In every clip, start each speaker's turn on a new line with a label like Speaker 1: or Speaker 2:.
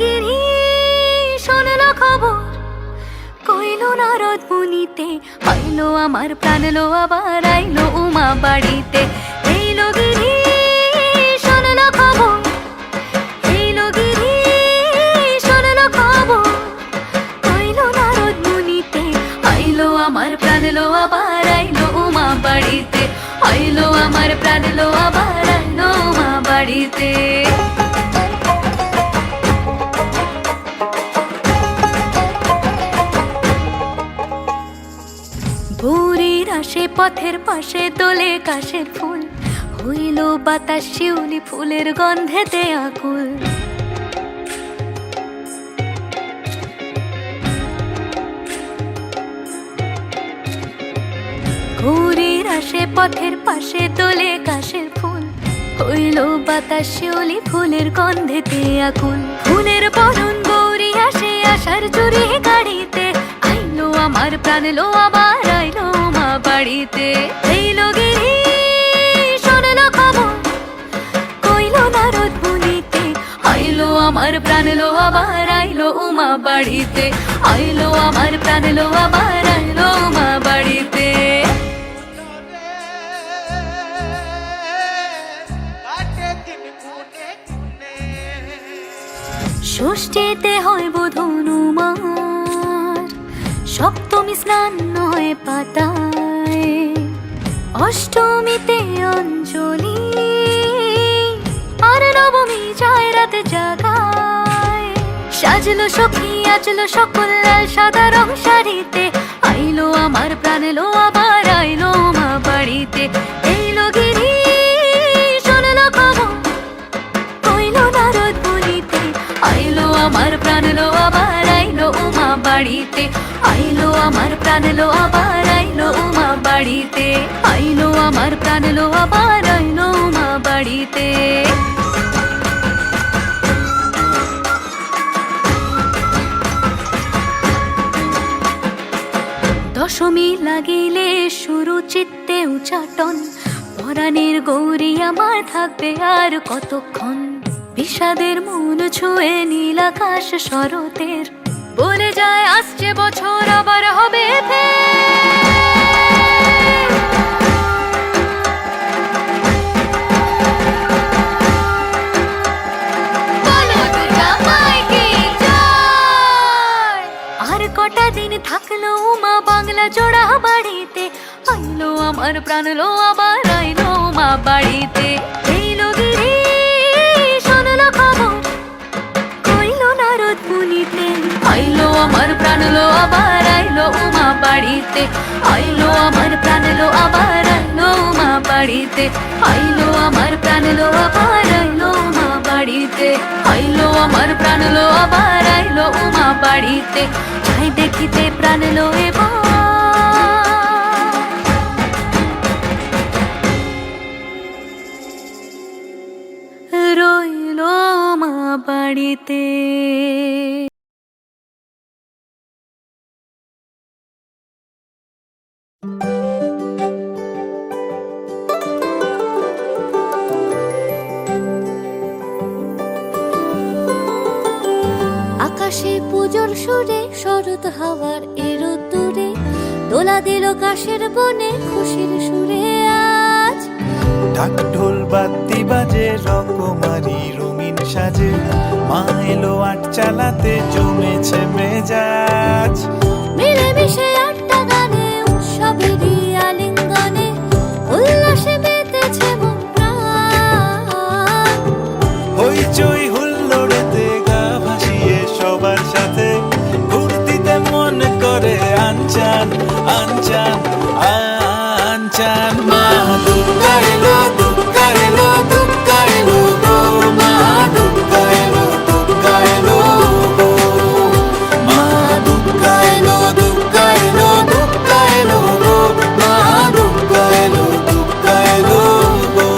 Speaker 1: গিরি শোনলো খবর, কইলো নারদ মুনিতে, আইলো আমার প্রাণ লো আবার আইলো উমা বাড়িতে। এইলো গিরি শোনলো খবর, এইলো গিরি শোনলো খবর, কইলো নারদ মুনিতে, আইলো আমার প্রাণ লো আবার আইলো উমা বাড়িতে, আইলো আমার প্রাণ লো আবার আইলো উমা বাড়িতে। ভোরের আসে পথের পাশে তোলে কাশের ফুল, হইল বাতাস শিউলি ফুলের গন্ধেতে আকুল। ভোরের আসে পথের পাশে তোলে কাশের ফুল, হইল বাতাস শিউলি ফুলের গন্ধেতে আকুল। ফুলের বরণ গৌরী আসে আশার চুরি গাড়িতে, আইলো আমার প্রাণ লো আবার আইলো মা বাড়িতে। এইলো গিরি শোনলো খবর, কইলো নারদ মুনিতে, আইলো আমার প্রাণ লো আবার আইলো উমা বাড়িতে, আইলো আমার প্রাণ লো আবার আইলো উমা বাড়িতে। ষষ্ঠীতে হয় বোধন উমার, সপ্তমী স্নান নয় পাতায়, অষ্টমীতে অঞ্জলি, আর নবমী যায় রাতে জাগায়। সাজলো সখী আজলো সকল লাল সাদা রং শাড়িতে, আইলো আমার প্রাণ লো আবার আইলো মা বাড়িতে। এইলো গিরি শোনলো খবর, কইলো নারদ মুনিতে, আইলো আমার প্রাণ লো আবার আইলো উমা বাড়িতে, আইলো আমার প্রাণ লো আবার আইলো উমা বাড়িতে, আইলো আমার প্রাণ লো আবার আইলো উমা বাড়িতে। দশমী লাগিলে শুরু চিত্তে উচাটন, পরাণের গৌরী আমার থাকবে আর কতক্ষণ। বিষাদের মন ছুঁয়ে নীল আকাশ শরতের, বলে যায় আসছে বছর আবার হবে আর কটা দিন থাকলো মা বাংলা জোড়া বাড়িতে, আইলো আমার প্রাণ লো আবার আইলো মা বাড়িতে। এইলো গিরি শোনলো খবর, কইলো নারদ মুনিতে, আইলো আমার প্রাণ লো আবার আইলো উমা বাড়িতে, আইলো আমার প্রাণ লো আবার আইলো উমা বাড়িতে, আইলো আমার প্রাণ লো আবার আইলো উমা বাড়িতে, আইলো আমার প্রাণ লো আবার আইলো উমা বাড়িতে। যাই দেখিতে প্রাণ লো এবার রইলো মা বাড়িতে। আকাশে পুজোর সুরে শরৎ হাওয়ার এরো দূরে, দোলা দিল কাশের বনে খুশির সুরে আজ।
Speaker 2: ঢাক ঢোল বাদ্যি বাজে রকমারি রঙিন সাজে, মা এলো আট চালাতে জমেছে মেজাজ।
Speaker 1: মিলেমিশে আটটা গানে উৎসবেরই আলিঙ্গনে, উল্লাসে মেতেছে মন প্রাণ।
Speaker 2: হইচই হুল্লোড়েতে গা ভাসিয়ে সবার সাথে, ফুর্তিতে মন করে আনচান আনচান আনচান। মা দুর্গা এলো দুর্গা এলো দুর্গা এলো গো, মা দুর্গা এলো দুর্গা এলো গো, মা দুর্গা এলো দুর্গা এলো দুর্গা এলো গো, মা দুর্গা এলো দুর্গা এলো গো।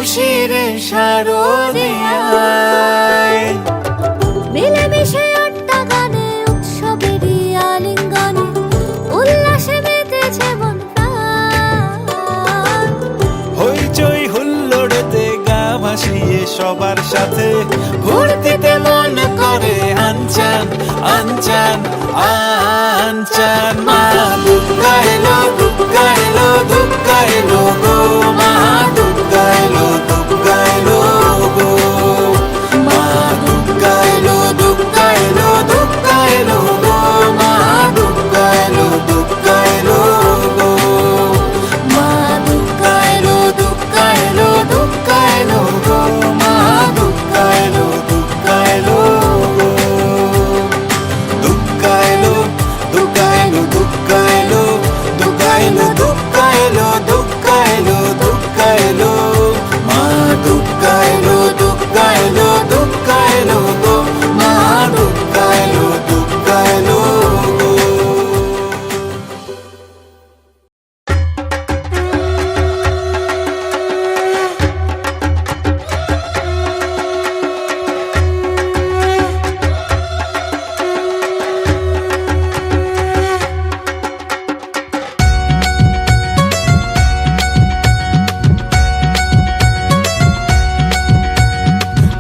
Speaker 2: খুশির শারদিয়ায়।
Speaker 1: মিলেমিশে আড্ডা গানে উৎসবেরই আলিঙ্গনে উল্লাসে মেতেছে মন প্রাণ।
Speaker 2: হইচই হুল্লোড়েতে গা ভাসিয়ে সবার সাথে ভর্তিতে মন করে আনচান আনচান আনচান। মা দুর্গা এলো দুর্গা এলো দুর্গা এলো গো, মা দুর্গা এলো দুর্গা এলো গো, মা দুর্গা এলো দুর্গা এলো দুর্গা এলো গো, মা দুর্গা এলো দুর্গা এলো গো, মা দুর্গা এলো দুর্গা এলো দুর্গা এলো গো, মা দুর্গা এলো দুর্গা এলো গো। দুর্গা এলো দুর্গা এলো দুর্গা এলো দুর্গা এলো দুর্গা এলো দুর্গা এলো দুর্গা এলো, মা দুর্গা এলো দুর্গা এলো দুর্গা এলো গো, মা দুর্গা এলো দুর্গা এলো গো।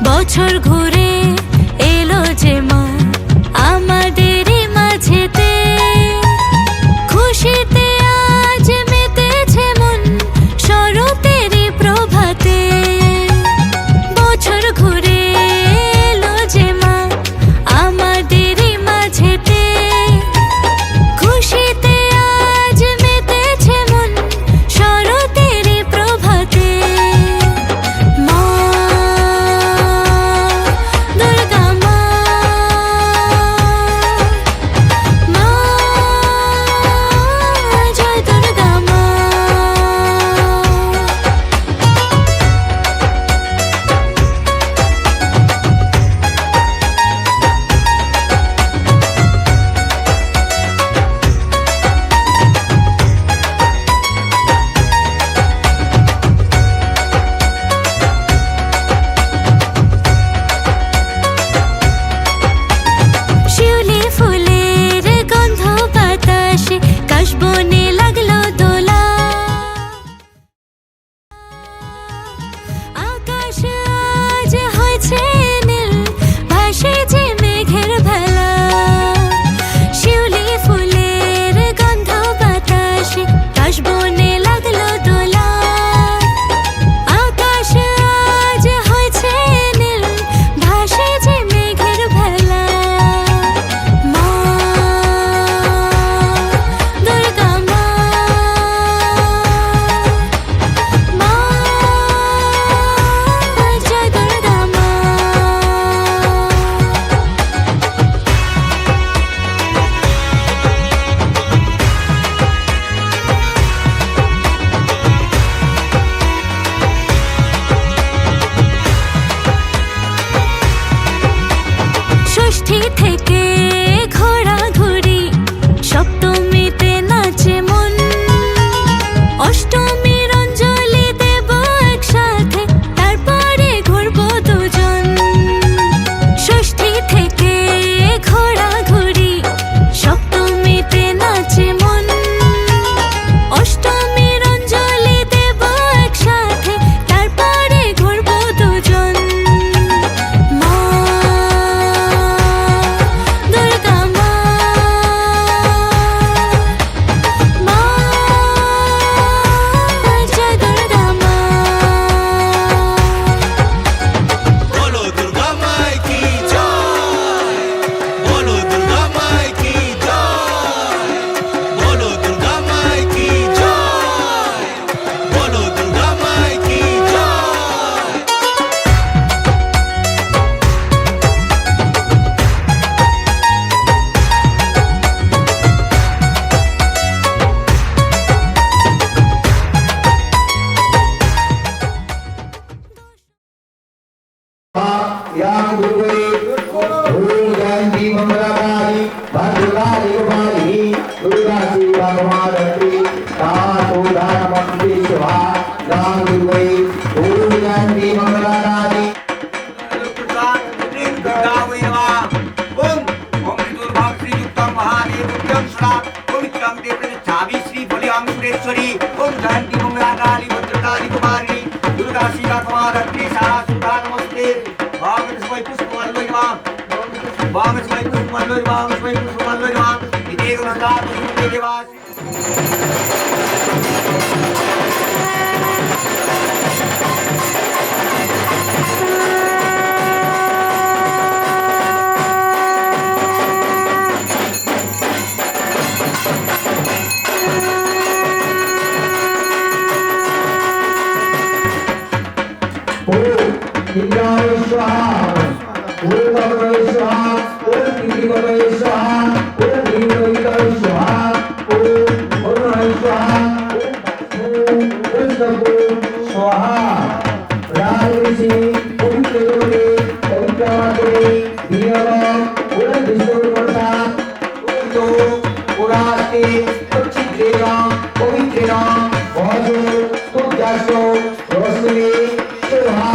Speaker 1: বছর ঘুরে এলো যে মা আমাদেরই মাঝেতে, খুশিতে আজ মেতেছে মন শরতেরই প্রভাতে। বছর ঘুরে এলো যে মা আমাদেরই মাঝেতে, খুশিতে আজ মেতেছে মন শরতেরই প্রভাতে। মা দুর্গা মা, মা জয় দুর্গা মা। শিউলি ফুলের গন্ধ বাতাসে কাশবনে লাগলো দোলা, আকাশ আজ হয়েছে নীল ভাসে যে মেঘের ভেলা। শিউলি ফুলের গন্ধ বাতাসে কাশবনে লাগলো দোলা, আকাশ আজ হয়েছে নীল ভাসে যে মেঘের ভেলা। মা দুর্গা মা, মা জয় দুর্গা মা। ষষ্ঠী থেকে ঘোরাঘুরি, সপ্তমীতে নাচে মন, অষ্টমীর অঞ্জলি দেব একসাথে তারপরে ঘুরবো দুজন। ষষ্ঠী থেকে ঘোরাঘুরি, সপ্তমীতে নাচে মন, অষ্টমীর অঞ্জলি দেব একসাথে তারপরে ঘুরবো দুজন। মা দুর্গা মা, মা জয় দুর্গা মা।
Speaker 2: বলো দুর্গা মাই কি জয়, বলো দুর্গা মাই কি জয়, বলো দুর্গা মাই কি জয়, বলো দুর্গা মাই কি জয়।
Speaker 3: या दुर्गे जयंती मंगलाकाली भद्रकाली कपाली दुर्गा श्री भगवान तातो दानमंत्री शिवा या दुर्गे समागत्ते सारा सुधा नमस्ते वाम स्मै पुष्पमल्लोय नमः वाम स्मै पुष्पमल्लोय वाम स्मै पुष्पमल्लोय नमः इति नमस्कार पुष्पे देवास इंद्राय स्वाहा ओम भगवाय स्वाहा ओम पृथ्वीवय स्वाहा ओम भीमवय स्वाहा ओम वरुणाय स्वाहा ओम वृषभो स्वाहा राजऋषि पवित्र जले पवित्र माते दियव ओम विष्णु प्रसाद ओम तो पुरास्ते पक्षिदेवा पवित्रेण भजो तुजासो रोशनी स्वाहा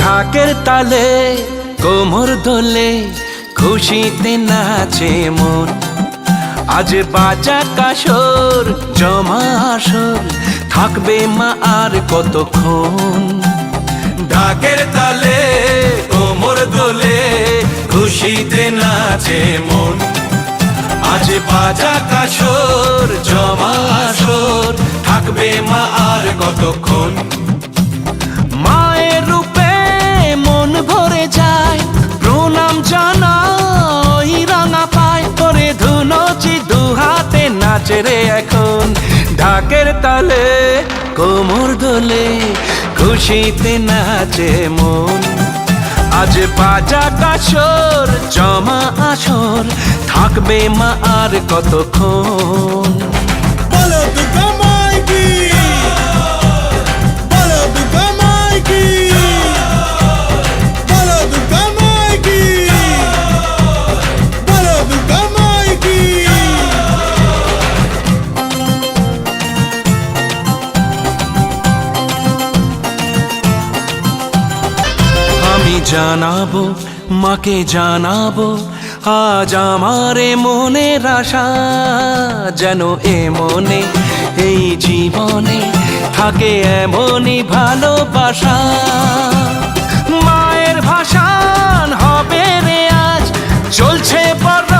Speaker 4: ঢাকের তালে কোমর দোলে খুশিতে নাচে মন। আজ বাজা কাসর জমা আসর থাকবে মা আর কতক্ষণ। ঢাকের তালে কোমর দোলে খুশিতে নাচে মন আজ বাজা কাসর জমা আসর থাকবে মা আর কতক্ষণ মায়ের রূপে মন ভরে যায় প্রণাম জানাই রাঙা পায় করে ধুনচি দুহাতে নাচে রে এখন ঢাকের তালে কোমর দোলে খুশিতে নাচে মন আজ বাজা কাসর জমা আসর থাকবে মা আর কতক্ষণ
Speaker 2: বলো দুর্গা মাইকি বলো দুর্গা মাইকি বলো দুর্গা মাইকি বলো দুর্গা মাইকি
Speaker 4: আমি জানাবো মাকে জানাবো আজ আমারে মনের আশা যেন এ মনে এই জীবনে থাকে এমনই ভালোবাসা মায়ের ভাষান হবে রে আজ চলছে বড়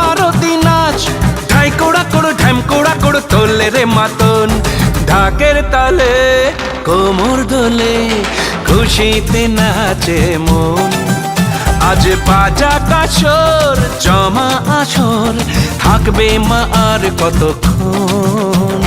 Speaker 4: আরতি নাচ ঢাই কোড়া কোড় ঢ্যাম কোড়া কোড় তোলে রে মাতন ঢাকের তালে কোমর দোলে খুশিতে নাচে মন আজ বাজা কাসর জমা আসর থাকবে মা আর কতক্ষণ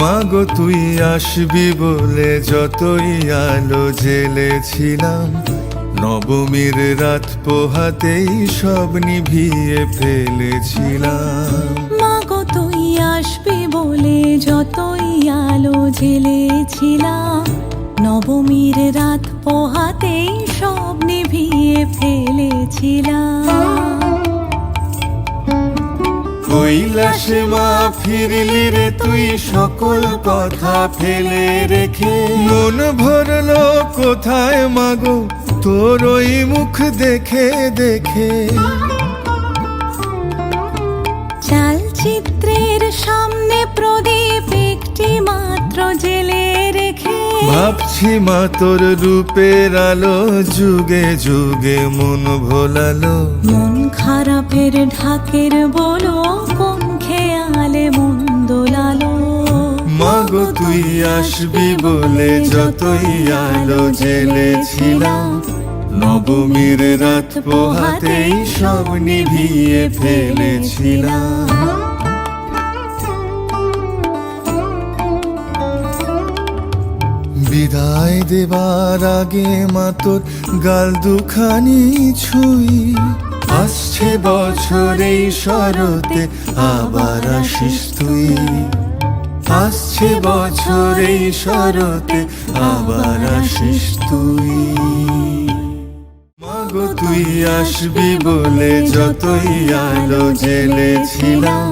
Speaker 2: মাগো তুই আসবি বলে যতই আলো জ্বেলেছিলাম নবমীর রাত পোহাতেই সব নিভিয়ে ফেলেছিলাম
Speaker 1: মাগো তুই আসবি বলে যতই আলো জ্বেলেছিলাম নবমীর রাত পোহাতেই সব নিভিয়ে ফেলেছিলাম
Speaker 2: কৈলাসে মা ফিরলি রে তুই সকল কথা ফেলে রেখে মন ভরলো কোথায় মাগো তোর ওই মুখ দেখে দেখে
Speaker 1: চালচিত্রের সামনে প্রদীপ একটি মাত্র জেলে রেখে
Speaker 2: ভাবছি মা তোর রূপের আলো যুগে যুগে মন ভোলালো
Speaker 1: মন খারাপের ঢাকের বলো কোন খেয়ালে মন দোলালো
Speaker 2: মাগো তুই আসবি বলে যতই আলো জ্বেলেছিলাম নবমীর রাত পোহাতেই সব নিভিয়ে ফেলেছিলাম বিদায় দেবার আগে মা তোর গাল দুখানি ছুঁই আসছে বছর এই শরতে আবার আসিস তুই আসছে বছর এই শরতে আবার আসিস তুই মাগো তুই আসবি বলে যতই আলো জ্বেলেছিলাম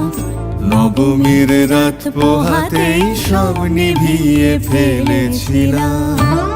Speaker 2: নবমীর রাত পোহাতেই সব নিভিয়ে ফেলেছিলাম